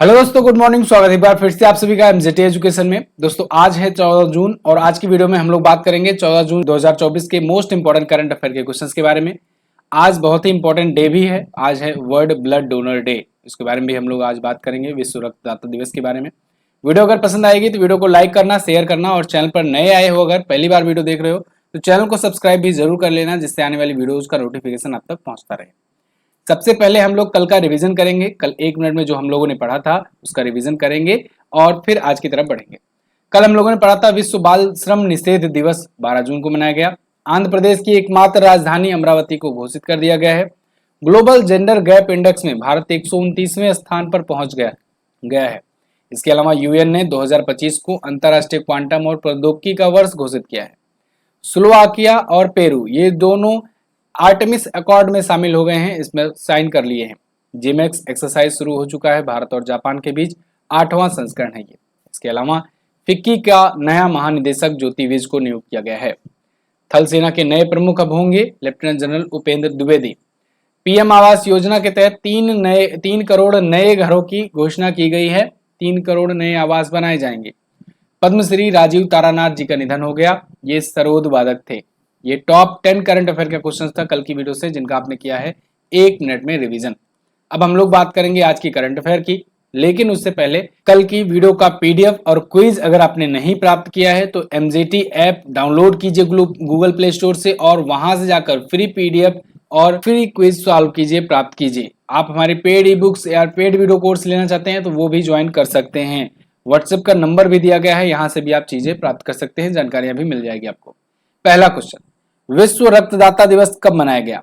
Hello दोस्तों, good morning. स्वागत है एक बार फिर से आप सभी का एमजेटी एजुकेशन में। दोस्तों आज है 14 जून और आज की वीडियो में हम लोग बात करेंगे 14 जून 2024 के मोस्ट इंपोर्टेंट करंट अफेयर के क्वेश्चंस के बारे में। आज बहुत ही इंपॉर्टेंट डे भी है, आज है वर्ल्ड ब्लड डोनर डे। इसके बारे में भी हम लोग आज बात करेंगे, विश्व रक्तदाता दिवस के बारे में। वीडियो अगर पसंद आएगी तो वीडियो को लाइक करना, शेयर करना और चैनल पर नए आए हो, अगर पहली बार वीडियो देख रहे हो तो चैनल को सब्सक्राइब भी जरूर कर लेना, जिससे आने वाली वीडियोज का नोटिफिकेशन आप तक पहुंचता रहे। सबसे पहले हम लोग कल का रिवीजन करेंगे। कल 1 मिनट में जो हम लोगों ने पढ़ा था उसका रिवीजन करेंगे और फिर आज की तरफ बढ़ेंगे। कल हम लोगों ने पढ़ा था विश्व बाल श्रम निषेध दिवस 12 जून को मनाया गया। आंध्र प्रदेश की एकमात्र राजधानी अमरावती को घोषित कर दिया गया है। ग्लोबल जेंडर गैप इंडेक्स में भारत 129वें स्थान पर पहुंच गया है। इसके अलावा यूएन ने 2025 को अंतर्राष्ट्रीय क्वांटम और प्रौद्योगिकी का वर्ष घोषित किया है। स्लोवाकिया और पेरू ये दोनों आर्टेमिस अकॉर्ड में शामिल हो गए हैं, इसमें साइन कर लिए हैं। जिमेक्स एक्सरसाइज शुरू हो चुका है। भारत और जापान के बीच 8वां संस्करण है ये। इसके अलावा फिक्की का नया महानिदेशक ज्योति विज को नियुक्त किया गया है। थल सेना के नए प्रमुख अब होंगे lieutenant general Upendra Dwivedi. PM Awas Yojana के तहत 3 करोड़ नए घरों की घोषणा की गई है। 3 करोड़ नए आवास बनाए जाएंगे। पद्मश्री राजीव तारानाथ जी का निधन हो गया। ये सरोद वादक थे। ये टॉप 10 करंट अफेयर का क्वेश्चन था कल की वीडियो से, जिनका आपने किया है 1 मिनट में रिवीजन। अब हम लोग बात करेंगे आज की करंट अफेयर की, लेकिन उससे पहले कल की वीडियो का पीडीएफ और क्विज अगर आपने नहीं प्राप्त किया है तो एमजेटी ऐप डाउनलोड कीजिए गूगल प्ले स्टोर से और वहां से जाकर फ्री पीडीएफ और फ्री क्विज सॉल्व कीजिए, प्राप्त कीजिए। आप हमारे पेड ई बुक्स या पेड वीडियो कोर्स लेना चाहते हैं तो वो भी ज्वाइन कर सकते हैं। व्हाट्सएप का नंबर भी दिया गया है, यहां से भी आप चीजें प्राप्त कर सकते हैं, जानकारियां भी मिल जाएगी आपको। पहला क्वेश्चन, विश्व रक्तदाता दिवस कब मनाया गया?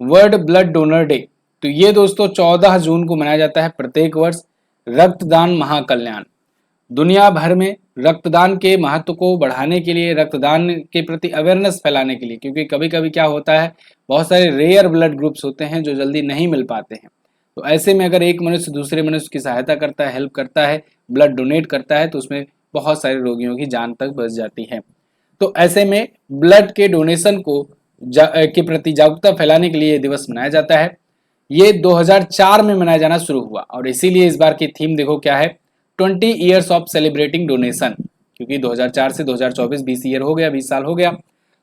World blood donor day. तो ये दोस्तों 14 जून को मनाया जाता है प्रत्येक वर्ष। रक्तदान महाकल्याण, दुनिया भर में रक्तदान के महत्व को बढ़ाने के लिए, रक्तदान के प्रति अवेयरनेस फैलाने के लिए, क्योंकि कभी कभी क्या होता है, बहुत सारे रेयर ब्लड ग्रुप्स होते हैं जो जल्दी नहीं मिल पाते हैं। तो ऐसे में अगर एक मनुष्य दूसरे मनुष्य की सहायता करता है, हेल्प करता है, ब्लड डोनेट करता है, तो उसमें बहुत सारे रोगियों की जान तक बच जाती है। तो ऐसे में ब्लड के डोनेशन के प्रति जागरूकता फैलाने के लिए ये दिवस मनाया जाता है। ये 2004 में मनाया जाना शुरू हुआ और इसीलिए इस बार की थीम देखो क्या है, 20 ईयर्स ऑफ सेलिब्रेटिंग डोनेशन, क्योंकि 2004 से 2024 20 ईयर हो गया, 20 साल हो गया।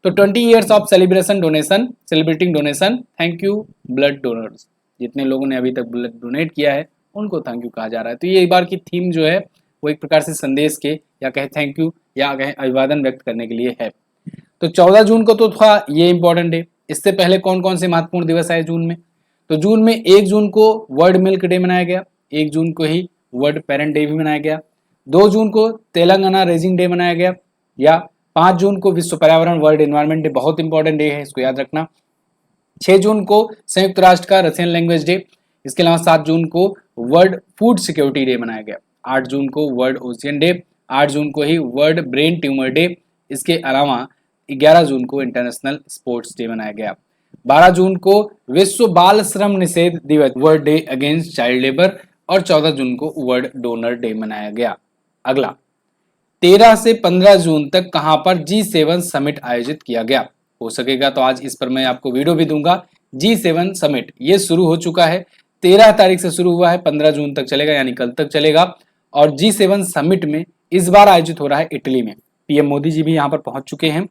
तो 20 years of celebration donation, celebrating donation, thank you blood donors. जितने लोगों ने अभी तक ब्लड डोनेट किया है उनको थैंक यू कहा जा रहा है। तो ये एक बार की थीम जो है वो एक प्रकार से संदेश के या कहे थैंक यू या कहे अभिवादन व्यक्त करने के लिए है। तो 14 जून को तो था ये इंपॉर्टेंट डे। इससे पहले कौन कौन से महत्वपूर्ण दिवस आए जून में? तो जून में 1 जून को वर्ल्ड मिल्क डे मनाया गया। 1 जून को ही वर्ल्ड पेरेंट डे भी मनाया गया। 2 जून को तेलंगाना रेजिंग डे मनाया गया। या 5 जून को विश्व पर्यावरण वर्ल्ड एनवायरमेंट डे, बहुत इंपॉर्टेंट डे है, इसको याद रखना। 6 जून को संयुक्त राष्ट्र का रशियन लैंग्वेज डे। इसके अलावा 7 जून को वर्ल्ड फूड सिक्योरिटी डे मनाया गया। 8 जून को वर्ल्ड ओशियन डे। 8 जून को ही वर्ल्ड ब्रेन ट्यूमर डे। इसके अलावा 11 जून को इंटरनेशनल स्पोर्ट्स डे मनाया गया। 12 जून को विश्व बाल श्रम निषेध दिवस, world day against child labour. और 14 जून को वर्ल्ड डोनर डे मनाया गया। अगला, 13 से 15 जून तक कहां पर G7 समिट आयोजित किया गया? हो सकेगा तो आज इस पर मैं आपको वीडियो भी दूंगा। G7 समिट ये शुरू हो चुका है, 13 तारीख से शुरू हुआ है, 15 जून तक चलेगा, यानी कल तक चलेगा। और G7 समिट में इस बार आयोजित हो रहा है इटली में। पीएम मोदी जी भी यहाँ पर पहुंच चुके हैं।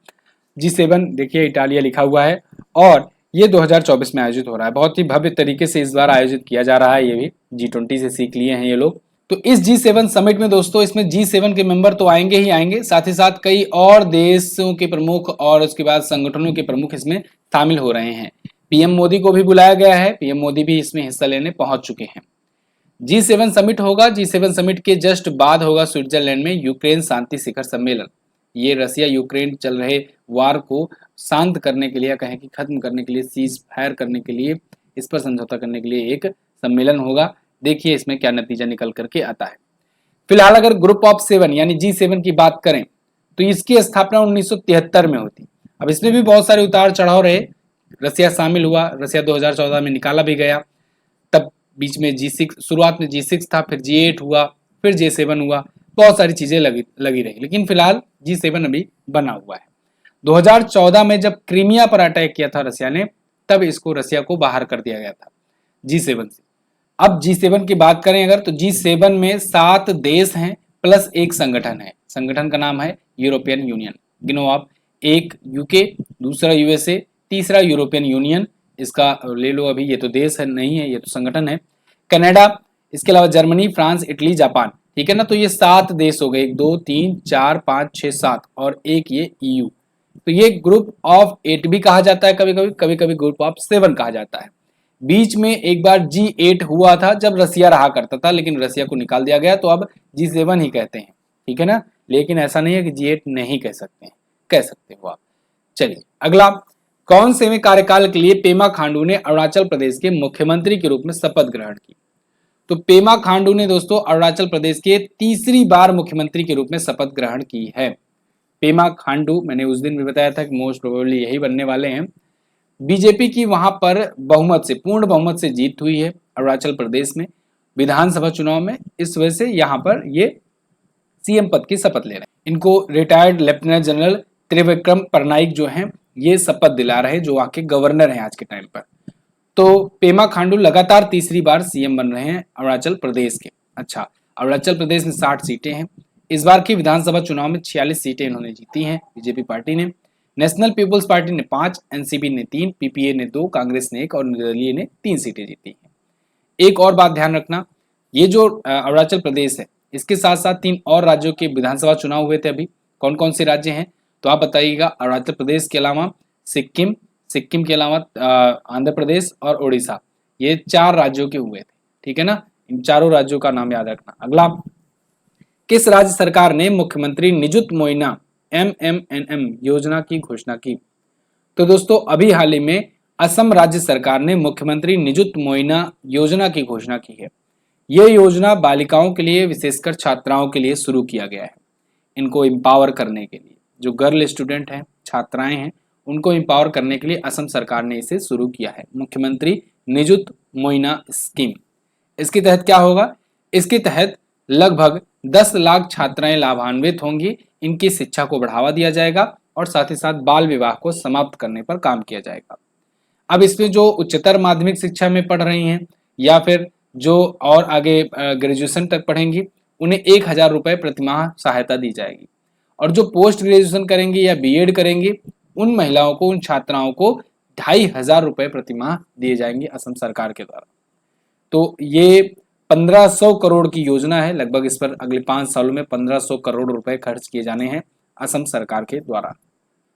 G7 देखिए इटालिया लिखा हुआ है और ये 2024 में आयोजित हो रहा है। बहुत ही भव्य तरीके से इस बार आयोजित किया जा रहा है। ये भी G20 से सीख लिए हैं ये लोग। तो इस G7 समिट में दोस्तों, इसमें G7 के मेंबर तो आएंगे ही आएंगे, साथ ही साथ कई और देशों के प्रमुख और उसके बाद संगठनों के प्रमुख इसमें शामिल हो रहे हैं। पीएम मोदी को भी बुलाया गया है, पीएम मोदी भी इसमें हिस्सा लेने पहुंच चुके हैं। G7 समिट होगा, G7 समिट के जस्ट बाद होगा स्विट्जरलैंड में यूक्रेन शांति शिखर सम्मेलन। ये रसिया यूक्रेन चल रहे वार को शांत करने के लिए, कहें कि खत्म करने के लिए, सीज फायर करने के लिए, इस पर समझौता करने के लिए एक सम्मेलन होगा। देखिए इसमें क्या नतीजा निकल करके आता है। फिलहाल अगर ग्रुप ऑफ 7 यानी G7 की बात करें तो इसकी स्थापना 1973 में होती। अब इसमें भी बहुत सारे उतार चढ़ाव रहे। रसिया शामिल हुआ, रसिया 2014 में निकाला भी गया। तब बीच में G6, शुरुआत में G6 था, फिर G8 हुआ, फिर J7 हुआ, बहुत सारी चीजें लगी रही, लेकिन फिलहाल G7 अभी बना हुआ है। 2014 में जब क्रीमिया पर अटैक किया था रसिया ने, तब इसको रसिया को बाहर कर दिया गया था G7 से। अब G7 की बात करें अगर, तो G7 में 7 देश हैं प्लस एक संगठन है। संगठन का नाम है यूरोपियन यूनियन। गिनो आप, एक यूके, दूसरा यूएसए, तीसरा यूरोपियन यूनियन, इसका ले लो अभी, ये तो देश है नहीं है, ये तो संगठन है। कनाडा, इसके अलावा जर्मनी, फ्रांस, इटली, जापान, ठीक है ना। तो ये 7 देश हो गए, 1 2 3 4 5 6 7 और एक ये EU। तो ये ग्रुप ऑफ 8 भी कहा जाता है, कभी कभी ग्रुप ऑफ 7 कहा जाता है। बीच में एक बार G8 हुआ था जब रसिया रहा करता था, लेकिन रसिया को निकाल दिया गया, तो अब G7 ही कहते हैं, ठीक है ना। लेकिन ऐसा नहीं है कि G8 नहीं कह सकते हैं, कह सकते हो आप। चलिए अगला, कौन से कार्यकाल के लिए पेमा खांडू ने अरुणाचल प्रदेश के मुख्यमंत्री के रूप में शपथ ग्रहण की? तो पेमा खांडू ने दोस्तों अरुणाचल प्रदेश के तीसरी बार मुख्यमंत्री के रूप में शपथ ग्रहण की है। पेमा खांडू, मैंने उस दिन भी बताया था कि मोस्ट प्रोबेबली यही बनने वाले हैं। बीजेपी की वहां पर बहुमत से, पूर्ण बहुमत से जीत हुई है अरुणाचल प्रदेश में विधानसभा चुनाव में, इस वजह से यहाँ पर ये सीएम पद की शपथ ले रहे हैं। इनको retired lieutenant general Trivikram Parnaik जो हैं ये शपथ दिला रहे हैं, जो वहाँ के गवर्नर हैं आज के टाइम पर। तो पेमा खांडू लगातार तीसरी बार सीएम बन रहे हैं अरुणाचल प्रदेश के। अच्छा, अरुणाचल प्रदेश में 60 सीटें हैं। इस बार की विधानसभा चुनाव में 46 सीटें इन्होंने जीती हैं बीजेपी पार्टी ने। नेशनल पीपुल्स पार्टी ने 5, एनसीपी ने 3, पीपीए ने 2, कांग्रेस ने 1 और निर्दलीय ने 3 सीटें जीती हैं। एक और बात ध्यान रखना, ये जो अरुणाचल प्रदेश है, इसके साथ साथ 3 और राज्यों के विधानसभा चुनाव हुए थे अभी। कौन कौन से राज्य हैं तो आप बताइएगा। अरुणाचल प्रदेश के अलावा सिक्किम, सिक्किम के अलावा आंध्र प्रदेश और उड़ीसा, ये 4 राज्यों के हुए थे, ठीक है ना। इन चारों राज्यों का नाम याद रखना। अगला, किस राज्य सरकार ने मुख्यमंत्री निजुत मोइना MMNM योजना की घोषणा की? तो दोस्तों अभी हाल ही में असम राज्य सरकार ने मुख्यमंत्री निजुत मोइना योजना की घोषणा की है। यह योजना बालिकाओं के लिए, विशेषकर छात्राओं के लिए शुरू किया गया है। इनको एम्पावर करने के लिए, जो गर्ल स्टूडेंट हैं, छात्राएं हैं, उनको एम्पावर करने के लिए असम सरकार ने इसे शुरू किया है, मुख्यमंत्री निजुत मोइना स्कीम। इसके तहत क्या होगा? इसके तहत लगभग 10 लाख छात्राएं लाभान्वित होंगी। इनकी शिक्षा को बढ़ावा दिया जाएगा और साथ ही साथ बाल विवाह को समाप्त करने पर काम किया जाएगा। अब इसमें जो उच्चतर माध्यमिक शिक्षा में पढ़ रही हैं या फिर जो और आगे ग्रेजुएशन तक पढ़ेंगी, उन्हें 1000 रुपये प्रतिमाह सहायता दी जाएगी। और जो पोस्ट ग्रेजुएशन करेंगी या बीएड करेंगी, उन महिलाओं को, उन छात्राओं को 2500 रुपये प्रतिमाह दिए जाएंगे असम सरकार के द्वारा। तो ये 1500 करोड़ की योजना है लगभग। इस पर अगले 5 सालों में 1500 करोड़ रुपए खर्च किए जाने हैं असम सरकार के द्वारा।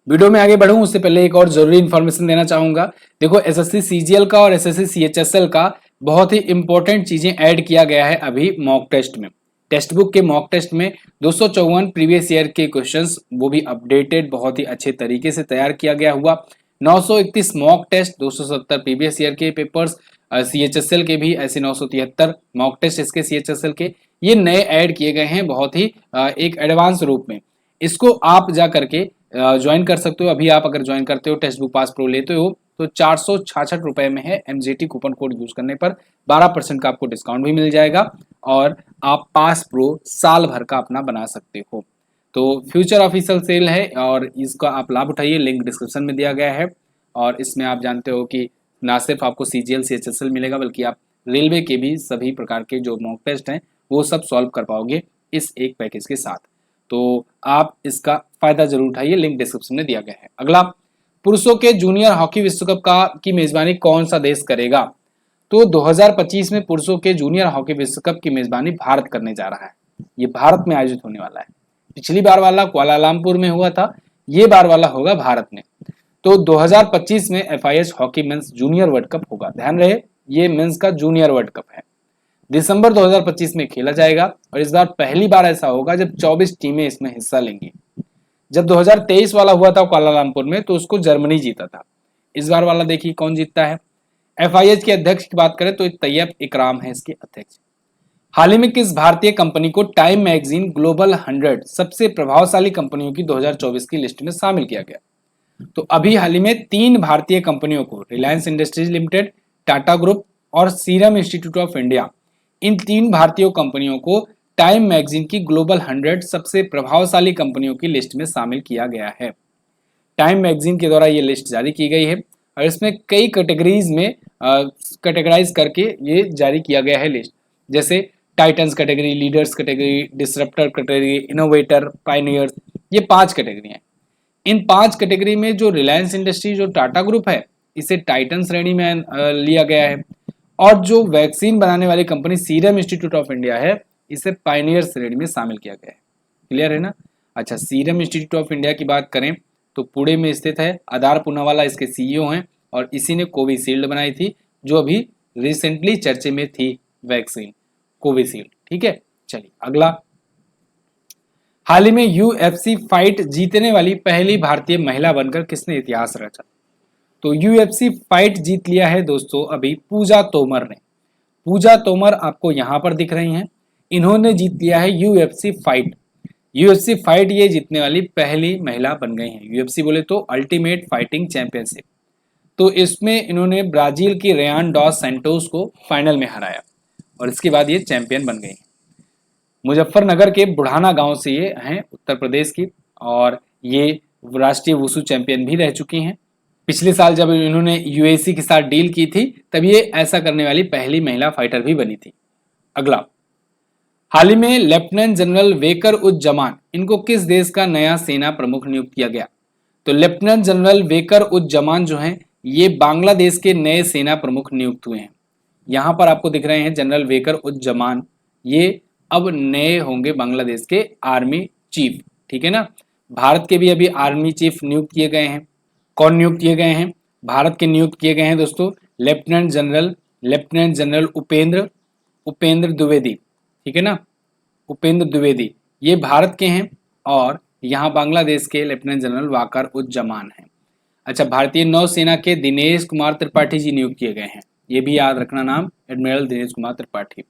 वीडियो में आगे बढ़ूं उससे पहले एक और जरूरी इंफॉर्मेशन देना चाहूंगा। देखो, एसएससी सीजीएल का और एसएससी सीएचएसएल का बहुत ही इंपॉर्टेंट चीजें ऐड किया गया है अभी मॉक टेस्ट में। टेक्स्ट बुक के मॉक टेस्ट में 254 प्रीवियस ईयर के क्वेश्चंस, वो भी अपडेटेड, बहुत ही अच्छे तरीके से तैयार किया गया हुआ। 931 मॉक टेस्ट, 270 प्रीवियस ईयर के पेपर्स, सीएचएसएल के भी ऐसे 973 मॉक टेस्ट इसके सीएचएसएल के, ये नए ऐड किए गए हैं बहुत ही एक एडवांस रूप में। इसको आप जा करके ज्वाइन कर सकते हो। अभी आप अगर ज्वाइन करते हो, टेक्स्ट बुक पास प्रो लेते हो, तो 466 रुपए में है। MGT कूपन कोड यूज करने पर 12% का आपको डिस्काउंट भी मिल जाएगा और आप पास प्रो साल भर का अपना बना सकते हो। तो फ्यूचर ऑफिशियल सेल है और इसका आप लाभ उठाइए। लिंक डिस्क्रिप्शन में दिया गया है। और इसमें आप जानते हो कि ना सिर्फ आपको CGL CHSL मिलेगा, बल्कि आप रेलवे के भी सभी प्रकार के जो मॉक टेस्ट हैं वो सब सॉल्व कर पाओगे इस एक पैकेज के साथ। तो आप इसका फायदा जरूर उठाइए, लिंक डिस्क्रिप्शन में दिया गया है। अगला, पुरुषों के जूनियर हॉकी विश्व कप की मेजबानी कौन सा देश करेगा? तो 2025 में पुरुषों के जूनियर हॉकी विश्व कप की मेजबानी भारत करने जा रहा है। ये भारत में आयोजित होने वाला है। पिछली बार वाला कुआलालंपुर में हुआ था, ये बार वाला होगा भारत में। तो 2025 में FIH hockey mains junior world cup होगा। ध्यान रहे, ये मेंस का जूनियर वर्ल्ड कप है। दिसंबर 2025 में खेला जाएगा और इस बार पहली बार ऐसा होगा जब 24 टीमें इसमें हिस्सा लेंगी। जब 2023 वाला हुआ था कुआलालंपुर में, तो उसको जर्मनी जीता था। इस बार वाला देखिए कौन जीतता है। FIH के अध्यक्ष की बात करें तो तैयब इकराम है इसके अध्यक्ष। हाल ही में किस भारतीय कंपनी को टाइम मैगजीन ग्लोबल 100 सबसे प्रभावशाली कंपनियों की 2024 की लिस्ट में शामिल किया गया? तो अभी हाल ही में 3 भारतीय कंपनियों को, Reliance industries limited, Tata group और सीरम इंस्टीट्यूट ऑफ इंडिया, इन 3 भारतीय कंपनियों को टाइम मैगजीन की ग्लोबल 100 सबसे प्रभावशाली कंपनियों की लिस्ट में शामिल किया गया है। टाइम मैगजीन के द्वारा ये लिस्ट जारी की गई है और इसमें कई कैटेगरीज में कैटेगराइज करके ये जारी किया गया है लिस्ट। जैसे titans category, leaders category, disruptor category, innovator, pioneers, ये 5 कैटेगरी हैं। इन 5 कैटेगरी में जो रिलायंस इंडस्ट्री, जो टाटा ग्रुप है, इसे टाइटन श्रेणी में लिया गया है, और जो वैक्सीन बनाने वाली company serum institute of India है, इसे पायनियर श्रेणी में शामिल किया गया है। क्लियर है ना? अच्छा, सीरम इंस्टीट्यूट ऑफ इंडिया की बात करें तो पुणे में स्थित है। आधार पूनावाला इसके सीईओ हैं और इसी ने कोविशील्ड बनाई थी, जो अभी रिसेंटली चर्चे में थी वैक्सीन कोविशील्ड। ठीक है, चलिए अगला। हाल ही में यूएफसी फाइट जीतने वाली पहली भारतीय महिला बनकर किसने इतिहास रचा? तो यूएफसी फाइट जीत लिया है दोस्तों अभी पूजा तोमर ने। पूजा तोमर आपको यहां पर दिख रही हैं, इन्होंने जीत लिया है यूएफसी फाइट। यूएफसी फाइट ये जीतने वाली पहली महिला बन गई हैं। यूएफसी बोले तो अल्टीमेट फाइटिंग चैंपियनशिप। तो इसमें इन्होंने ब्राजील की रेयान डॉस सैंटोस को फाइनल में हराया और इसके बाद ये चैंपियन बन गई। मुजफ्फरनगर के बुढ़ाना गांव से ये हैं, उत्तर प्रदेश की, और ये राष्ट्रीय वुशु चैंपियन भी रह चुकी हैं। पिछले साल जब इन्होंने यूएसी के साथ डील की थी तब ये ऐसा करने वाली पहली महिला फाइटर भी बनी थी। अगला, हाल ही में लेफ्टिनेंट जनरल वेकर उज जमान, इनको किस देश का नया सेना प्रमुख नियुक्त किया गया? तो लेफ्टिनेंट जनरल वेकर उज जमान जो हैं, ये बांग्लादेश के नए सेना प्रमुख नियुक्त हुए हैं। यहां पर आपको दिख रहे हैं जनरल वेकर उज जमान, ये अब नए होंगे बांग्लादेश के आर्मी चीफ। ठीक है ना? भारत के भी अभी आर्मी चीफ नियुक्त किए गए हैं। कौन नियुक्त किए गए हैं? भारत के नियुक्त किए गए हैं दोस्तों लेफ्टिनेंट जनरल उपेंद्र द्विवेदी। ठीक है ना? उपेंद्र द्विवेदी ये भारत के हैं और यहाँ बांग्लादेश के लेफ्टिनेंट जनरल वाकर उज जमान हैं। अच्छा, भारतीय नौसेना के दिनेश कुमार त्रिपाठी जी नियुक्त किए गए हैं। ये भी याद रखना नाम, एडमिरल दिनेश कुमार त्रिपाठी।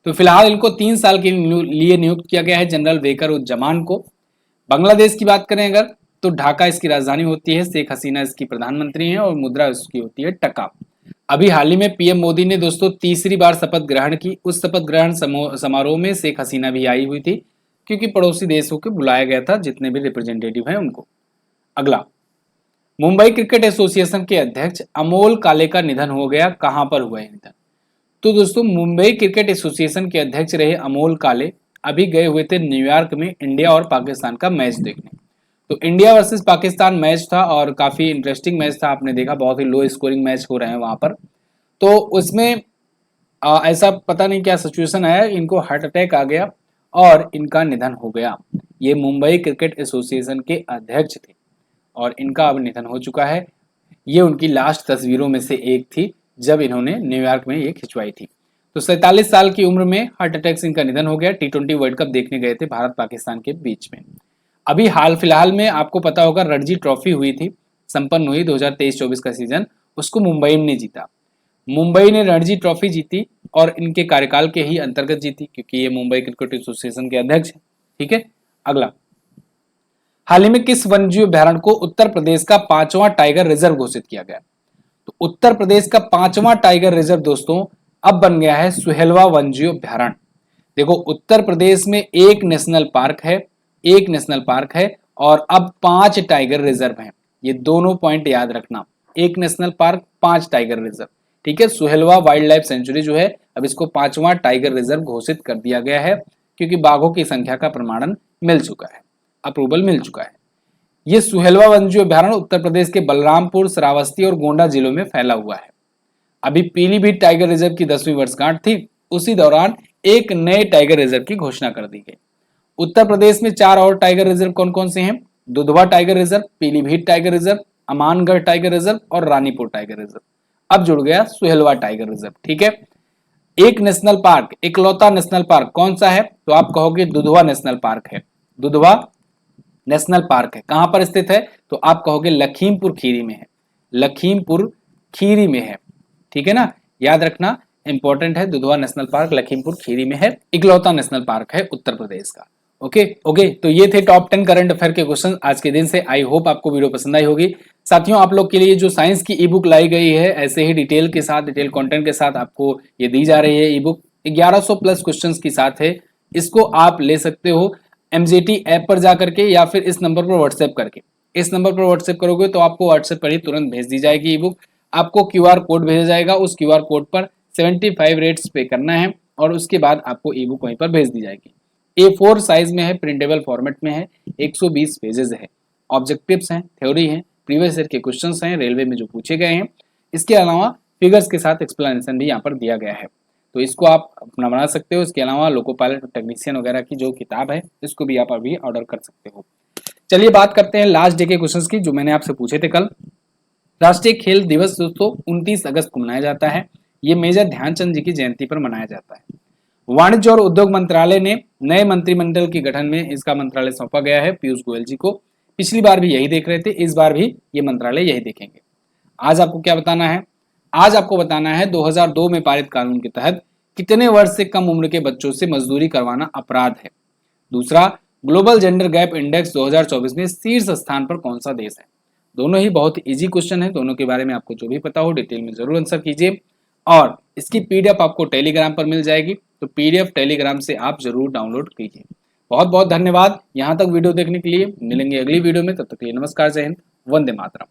तो फिलहाल इनको 3 साल के लिए नियुक्त किया गया है जनरल वेकर उज जमान को। बांग्लादेश की बात करें अगर, तो ढाका इसकी राजधानी होती है, शेख हसीना इसकी प्रधानमंत्री हैं और मुद्रा इसकी होती है टका। अभी हाल ही में पीएम मोदी ने दोस्तों तीसरी बार शपथ ग्रहण की। उस शपथ ग्रहण समारोह में शेख हसीना भी आई हुई थी, क्योंकि पड़ोसी देशों को बुलाया गया था, जितने भी रिप्रेजेंटेटिव हैं उनको। अगला, मुंबई क्रिकेट एसोसिएशन के अध्यक्ष अमोल काले का निधन हो गया। कहां पर हुआ है निधन? तो दोस्तों मुंबई क्रिकेट एसोसिएशन के अध्यक्ष रहे अमोल काले अभी गए हुए थे न्यूयॉर्क में इंडिया और पाकिस्तान का मैच देखने। तो इंडिया वर्सेस पाकिस्तान मैच था और काफी इंटरेस्टिंग मैच था। आपने देखा बहुत ही लो स्कोरिंग मैच हो रहे हैं वहां पर। तो उसमें ऐसा पता नहीं क्या सिचुएशन आया, इनको हार्ट अटैक आ गया और इनका निधन हो गया। ये मुंबई क्रिकेट एसोसिएशन के अध्यक्ष थे और इनका अब निधन हो चुका है। ये उनकी लास्ट तस्वीरों में से एक थी जब इन्होंने न्यूयॉर्क में ये खिंचवाई थी। तो 47 साल की उम्र में हार्ट अटैक से इनका निधन हो गया। T20 वर्ल्ड कप देखने गए थे भारत पाकिस्तान के बीच में। अभी हाल फिलहाल में आपको पता होगा रणजी ट्रॉफी हुई थी, संपन्न हुई 2023-24 का सीजन, उसको मुंबई ने जीता। मुंबई ने रणजी ट्रॉफी जीती और इनके कार्यकाल के ही अंतर्गत जीती, क्योंकि ये मुंबई क्रिकेट एसोसिएशन के अध्यक्ष हैं। ठीक है, अगला, हाल ही में किस वन्यजीव अभ्यारण्य को उत्तर प्रदेश का 5वां टाइगर रिजर्व घोषित किया गया? तो उत्तर प्रदेश का 5वां टाइगर रिजर्व दोस्तों अब बन गया है सुहेलवा वन्यजीव अभ्यारण्य। देखो, उत्तर प्रदेश में एक नेशनल पार्क है और अब 5 टाइगर रिजर्व हैं। ये दोनों पॉइंट याद रखना, एक नेशनल पार्क, 5 टाइगर रिजर्व। ठीक है, सुहेलवा वाइल्ड लाइफ सेंचुरी जो है अब इसको 5वां टाइगर रिजर्व घोषित कर दिया गया है, क्योंकि बाघों की संख्या का प्रमाणन मिल चुका है, अप्रूवल मिल चुका है। ये सुहेलवा वन्यजीव अभ्यारण्य उत्तर प्रदेश के बलरामपुर, श्रावस्ती और गोंडा जिलों में फैला हुआ है। अभी पीलीभीत टाइगर रिजर्व की 10वीं वर्षगांठ थी, उसी दौरान एक नए टाइगर रिजर्व की घोषणा कर दी गई। उत्तर प्रदेश में 4 और टाइगर रिजर्व कौन कौन से हैं? Dudhwa tiger reserve, Pilibhit tiger reserve, Amangarh tiger reserve और रानीपुर टाइगर रिजर्व। अब जुड़ गया सुहेलवा टाइगर रिजर्व। ठीक है, एक नेशनल पार्क, इकलौता नेशनल पार्क कौन सा है? तो आप कहोगे दुधवा नेशनल पार्क है। दुधवा नेशनल पार्क है, कहां पर स्थित है? तो आप कहोगे लखीमपुर खीरी में है। लखीमपुर खीरी में है। ठीक है ना, याद रखना, इंपॉर्टेंट है। दुधवा नेशनल पार्क लखीमपुर खीरी में है, इकलौता नेशनल पार्क है उत्तर प्रदेश का। ओके, तो ये थे टॉप 10 करंट अफेयर के क्वेश्चन आज के दिन से। आई होप आपको वीडियो पसंद आई होगी। साथियों, आप लोग के लिए जो साइंस की ई बुक लाई गई है, ऐसे ही डिटेल के साथ, डिटेल कंटेंट के साथ आपको ये दी जा रही है। ई बुक 1100 प्लस क्वेश्चंस के साथ है। इसको आप ले सकते हो MJT ऐप पर जाकर के या फिर इस नंबर पर व्हाट्सएप करके। इस नंबर पर व्हाट्सएप करोगे तो आपको व्हाट्सएप पर ही तुरंत भेज दी जाएगी ई बुक। आपको क्यूआर कोड भेजा जाएगा, उस क्यूआर कोड पर 75 रेट्स पे करना है और उसके बाद आपको ई बुक वहीं पर भेज दी जाएगी। A4 साइज में है, प्रिंटेबल फॉर्मेट में है, 120 पेजेस है, ऑब्जेक्टिव्स हैं, थ्योरी हैं, प्रीवियस ईयर के क्वेश्चंस हैं रेलवे में जो पूछे गए हैं, इसके अलावा फिगर्स के साथ एक्सप्लेनेशन भी यहाँ पर दिया गया है। तो इसको आप अपना बना सकते हो। इसके अलावा लोको पायलट टेक्नीशियन वगैरह की जो किताब है इसको भी आप अभी ऑर्डर कर सकते हो। चलिए बात करते हैं लास्ट डे के क्वेश्चंस की जो मैंने आपसे पूछे थे कल। राष्ट्रीय खेल दिवस दोस्तों 29 अगस्त को मनाया जाता है। ये मेजर ध्यानचंद जी की जयंती पर मनाया जाता है। वाणिज्य और उद्योग मंत्रालय ने नए मंत्रिमंडल के गठन में इसका मंत्रालय सौंपा गया है पीयूष गोयल जी को। पिछली बार भी यही देख रहे थे, इस बार भी ये मंत्रालय यही देखेंगे। आज आपको क्या बताना है? आज आपको बताना है 2002 में पारित कानून के तहत कितने वर्ष से कम उम्र के बच्चों से मजदूरी करवाना अपराध है। दूसरा, ग्लोबल जेंडर गैप इंडेक्स 2024 में शीर्ष स्थान पर कौन सा देश है। दोनों ही बहुत इजी क्वेश्चन है, दोनों के बारे में आपको जो भी पता हो डिटेल में जरूर आंसर कीजिए और इसकी पीडीएफ आपको टेलीग्राम पर मिल जाएगी, तो पीडीएफ टेलीग्राम से आप जरूर डाउनलोड कीजिए। बहुत बहुत धन्यवाद यहाँ तक वीडियो देखने के लिए। मिलेंगे अगली वीडियो में, तब तक के लिए नमस्कार, जय हिंद, वंदे मातरम।